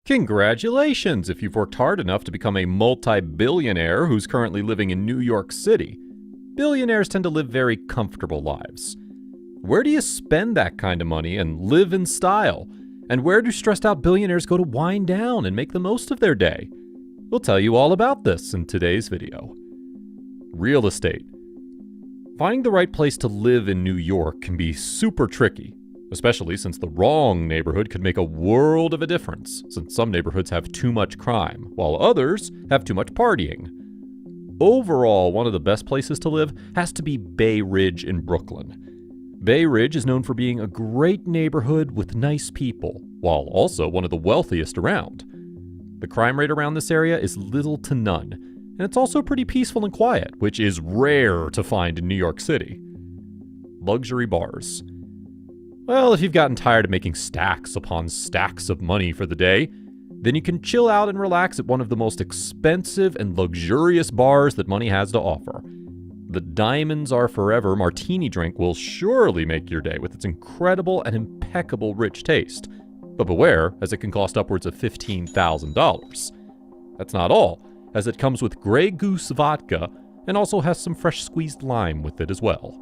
Congratulations if you've worked hard enough to become a multi-billionaire who's currently living in New York City. Billionaires tend to live very comfortable lives. Where do you spend that kind of money and live in style? And where do stressed out billionaires go to wind down and make the most of their day? We'll tell you all about this in today's video. Real estate. Finding the right place to live in New York can be super tricky, especially since the wrong neighborhood could make a world of a difference, since some neighborhoods have too much crime, while others have too much partying. Overall, one of the best places to live has to be Bay Ridge in Brooklyn. Bay Ridge is known for being a great neighborhood with nice people, while also one of the wealthiest around. The crime rate around this area is little to none, and it's also pretty peaceful and quiet, which is rare to find in New York City. Luxury bars. Well, if you've gotten tired of making stacks upon stacks of money for the day, then you can chill out and relax at one of the most expensive and luxurious bars that money has to offer. The Diamonds Are Forever martini drink will surely make your day with its incredible and impeccable rich taste. But beware, as it can cost upwards of $15,000. That's not all, as it comes with Grey Goose vodka and also has some fresh squeezed lime with it as well.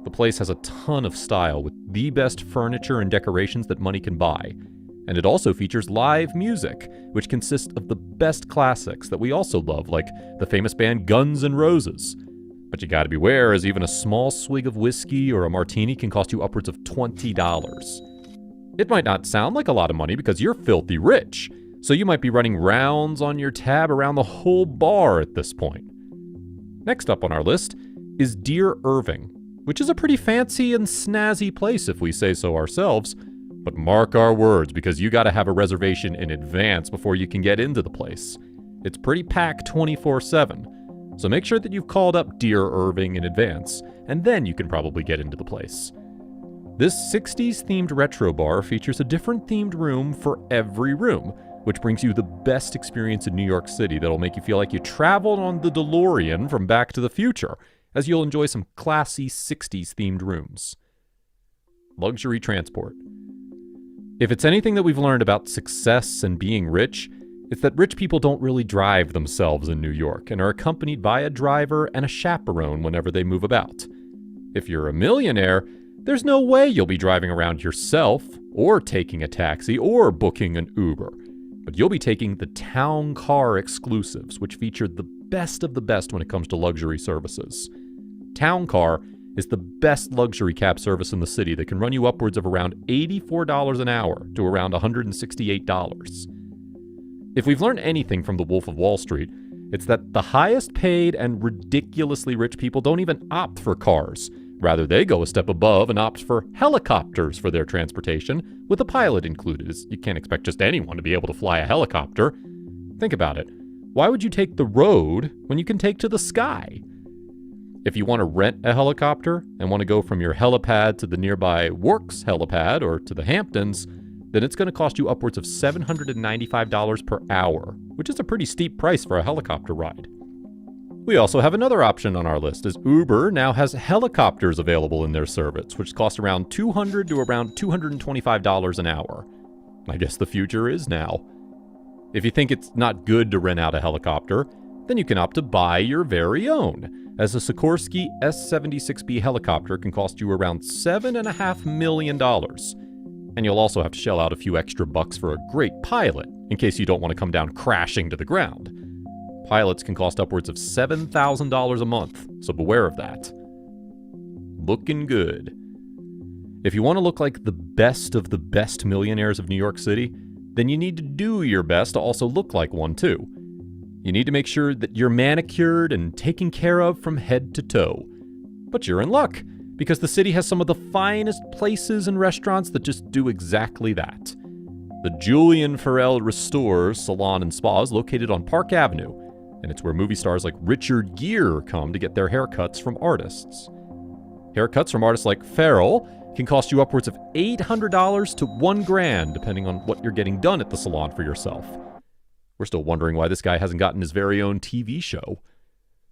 The place has a ton of style with the best furniture and decorations that money can buy. And it also features live music, which consists of the best classics that we also love, like the famous band Guns N' Roses. But you gotta beware, as even a small swig of whiskey or a martini can cost you upwards of $20. It might not sound like a lot of money because you're filthy rich, so you might be running rounds on your tab around the whole bar at this point. Next up on our list is Dear Irving, which is a pretty fancy and snazzy place if we say so ourselves, but mark our words because you gotta have a reservation in advance before you can get into the place. It's pretty packed 24/7. So make sure that you've called up Dear Irving in advance, and then you can probably get into the place. This 60s themed retro bar features a different themed room for every room, which brings you the best experience in New York City that'll make you feel like you traveled on the DeLorean from Back to the Future, as you'll enjoy some classy 60s themed rooms. Luxury transport. If it's anything that we've learned about success and being rich, it's that rich people don't really drive themselves in New York and are accompanied by a driver and a chaperone whenever they move about. If you're a millionaire, there's no way you'll be driving around yourself, or taking a taxi, or booking an Uber. But you'll be taking the town car exclusives, which feature the best of the best when it comes to luxury services. Town car is the best luxury cab service in the city that can run you upwards of around $84 an hour to around $168. If we've learned anything from The Wolf of Wall Street, it's that the highest paid and ridiculously rich people don't even opt for cars. Rather, they go a step above and opt for helicopters for their transportation, with a pilot included, as you can't expect just anyone to be able to fly a helicopter. Think about it. Why would you take the road when you can take to the sky? If you want to rent a helicopter and want to go from your helipad to the nearby Works helipad or to the Hamptons, then it's going to cost you upwards of $795 per hour, which is a pretty steep price for a helicopter ride. We also have another option on our list, as Uber now has helicopters available in their service, which cost around $200 to around $225 an hour. I guess the future is now. If you think it's not good to rent out a helicopter, then you can opt to buy your very own, as a Sikorsky S-76B helicopter can cost you around $7.5 million. And you'll also have to shell out a few extra bucks for a great pilot, in case you don't want to come down crashing to the ground. Pilots can cost upwards of $7,000 a month, so beware of that. Looking good. If you want to look like the best of the best millionaires of New York City, then you need to do your best to also look like one too. You need to make sure that you're manicured and taken care of from head to toe. But you're in luck, because the city has some of the finest places and restaurants that just do exactly that. The Julian Farrell Restore Salon and Spa is located on Park Avenue, and it's where movie stars like Richard Gere come to get their haircuts from artists. Haircuts from artists like Farrell can cost you upwards of $800 to $1,000, depending on what you're getting done at the salon for yourself. We're still wondering why this guy hasn't gotten his very own TV show.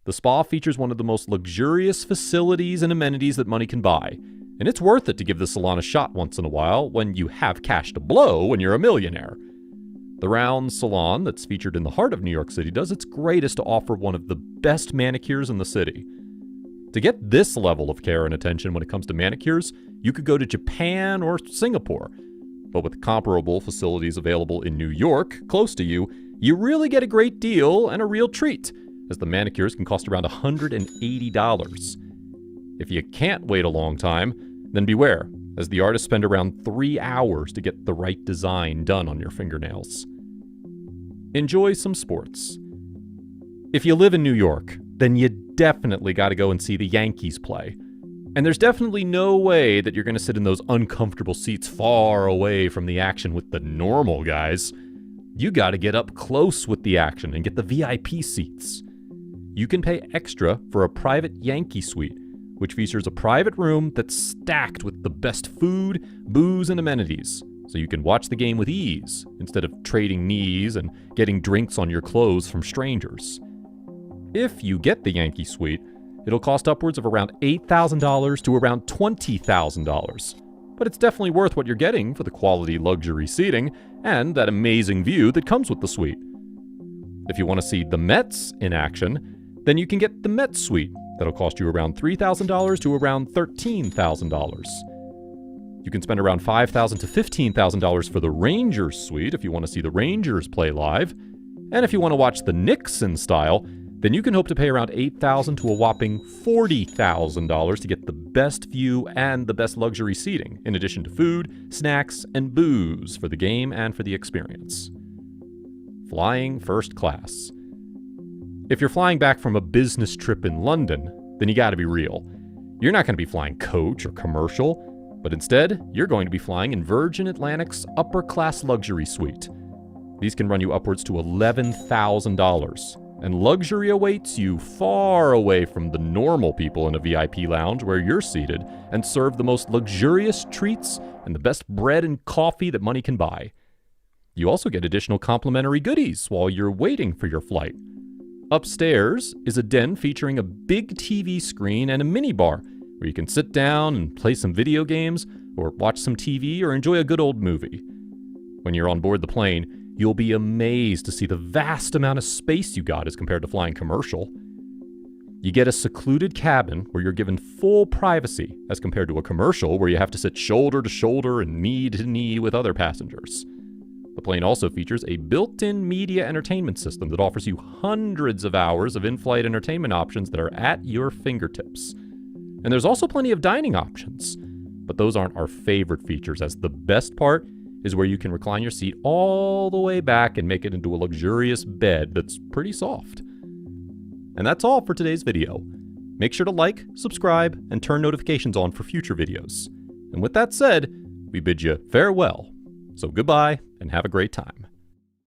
The spa features one of the most luxurious facilities and amenities that money can buy, and it's worth it to give the salon a shot once in a while when you have cash to blow when you're a millionaire. The Round Salon, that's featured in the heart of New York City, does its greatest to offer one of the best manicures in the city. To get this level of care and attention when it comes to manicures, you could go to Japan or Singapore. But with comparable facilities available in New York, close to you, you really get a great deal and a real treat, as the manicures can cost around $180. If you can't wait a long time, then beware, as the artists spend around 3 hours to get the right design done on your fingernails. Enjoy some sports. If you live in New York, then you definitely got to go and see the Yankees play. And there's definitely no way that you're going to sit in those uncomfortable seats far away from the action with the normal guys. You got to get up close with the action and get the VIP seats. You can pay extra for a private Yankee suite, which features a private room that's stacked with the best food, booze, and amenities, so you can watch the game with ease instead of trading knees and getting drinks on your clothes from strangers. If you get the Yankee suite, it'll cost upwards of around $8,000 to around $20,000. But it's definitely worth what you're getting for the quality luxury seating and that amazing view that comes with the suite. If you want to see the Mets in action, then you can get the Mets suite. That'll cost you around $3,000 to around $13,000. You can spend around $5,000 to $15,000 for the Rangers suite if you want to see the Rangers play live. And if you want to watch the Knicks in style, then you can hope to pay around $8,000 to a whopping $40,000 to get the best view and the best luxury seating, in addition to food, snacks, and booze for the game and for the experience. Flying first class. If you're flying back from a business trip in London, then you gotta be real. You're not gonna be flying coach or commercial, but instead, you're going to be flying in Virgin Atlantic's upper class luxury suite. These can run you upwards to $11,000, and luxury awaits you far away from the normal people in a VIP lounge where you're seated and serve the most luxurious treats and the best bread and coffee that money can buy. You also get additional complimentary goodies while you're waiting for your flight. Upstairs is a den featuring a big TV screen and a minibar where you can sit down and play some video games or watch some TV or enjoy a good old movie. When you're on board the plane, you'll be amazed to see the vast amount of space you got as compared to flying commercial. You get a secluded cabin where you're given full privacy as compared to a commercial where you have to sit shoulder to shoulder and knee to knee with other passengers. The plane also features a built-in media entertainment system that offers you hundreds of hours of in-flight entertainment options that are at your fingertips. And there's also plenty of dining options, but those aren't our favorite features, as the best part is where you can recline your seat all the way back and make it into a luxurious bed that's pretty soft. And that's all for today's video. Make sure to like, subscribe, and turn notifications on for future videos. And with that said, we bid you farewell. So goodbye, and have a great time.